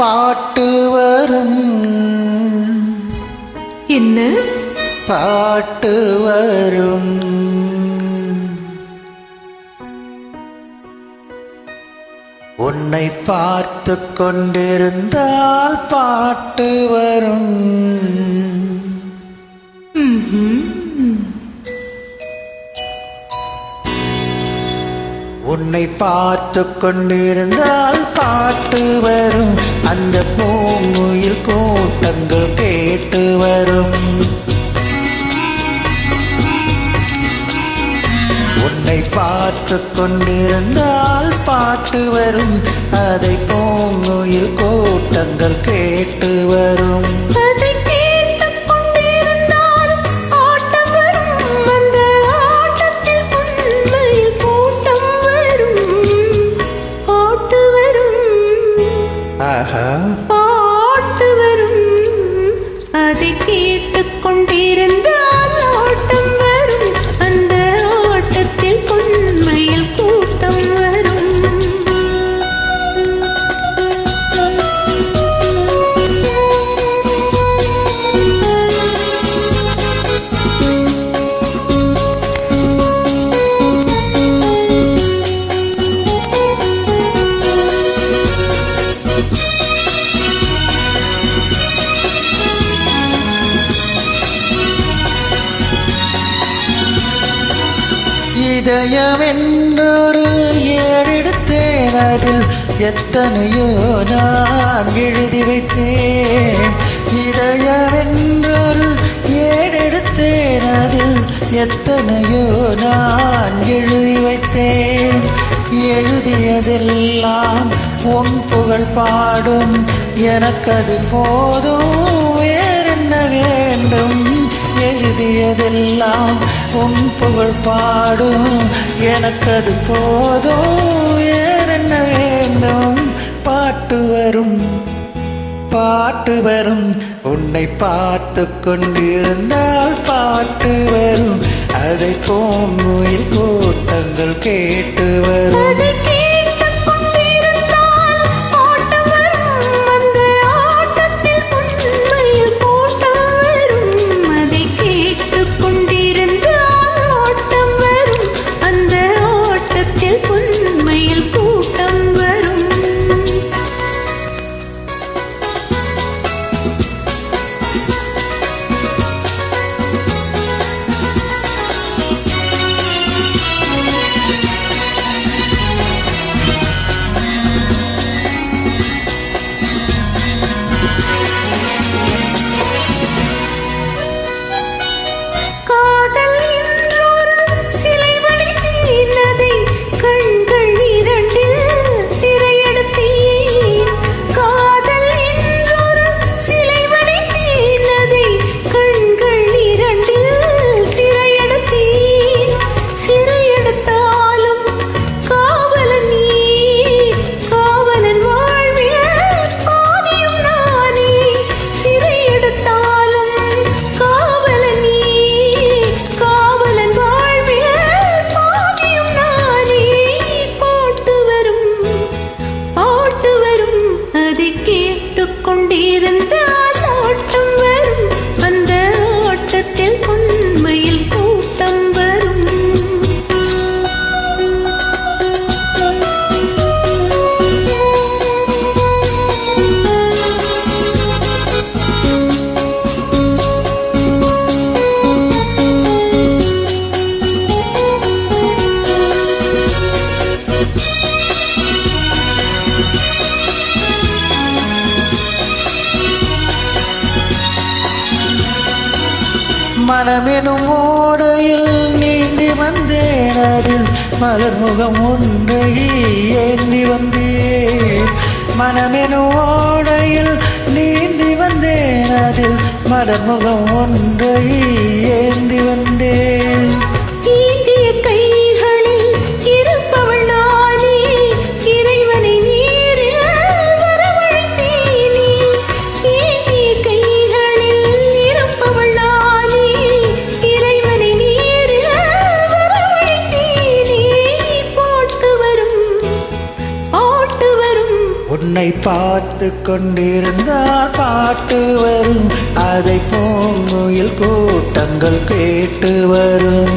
பாட்டு வரும். என்ன பாட்டு வரும்? உன்னை பார்த்து கொண்டிருந்தால் பாட்டு வரும். உன்னை பார்த்து கொண்டிருந்தால் பாட்டு வரும். அந்த பூங்குயில் கூட்டங்கள் கேட்டு வரும். உன்னை பார்த்து கொண்டிருந்தால் பாட்டு வரும். அதை பூங்குயில் கூட்டங்கள் கேட்டு வரும். பாட்டு வரும். அதை கேட்டுக் கொண்டிருந்தால் ஆட்டம் வரும். அந்த ஆட்டத்தில் பொன்மையில் கூட்டம் வரும். இதயமென்றொரு ஏறெடுத்தேன். அதில் எத்தனையோ நான் எழுதி வைத்தேன். இதயமென்றொரு ஏறெடுத்தேன். அதில் எத்தனையோ நான் எழுதி வைத்தேன். எழுதியதெல்லாம் உன் புகழ் பாடும். எனக்கது போதும், வேறென்ன வேண்டும்? எழுதியதெல்லாம் உன் புகழ் பாடும். எனக்கது போதும், வேறென்ன வேண்டும்? பாட்டு வரும். பாட்டு வரும். உன்னை பார்த்து கொண்டிருந்தால் பாட்டு வரும். அதை பூங்குயில் கூட்டங்கள் கேட்டு வரும். மனமெனும் ஓடையில் நீந்தி வந்தேன். அதில் மலர் முகம் ஒன்றை ஏந்தி வந்தேன். மனமெனும் ஓடையில் நீந்தி வந்தேன். அதில் மலர் முகம் ஒன்றை ஏந்தி வந்தேன். உன்னை பார்த்து கொண்டிருந்தால் பாட்டு வரும், அதை பூங்குயில் கூட்டங்கள் கேட்டு வரும்.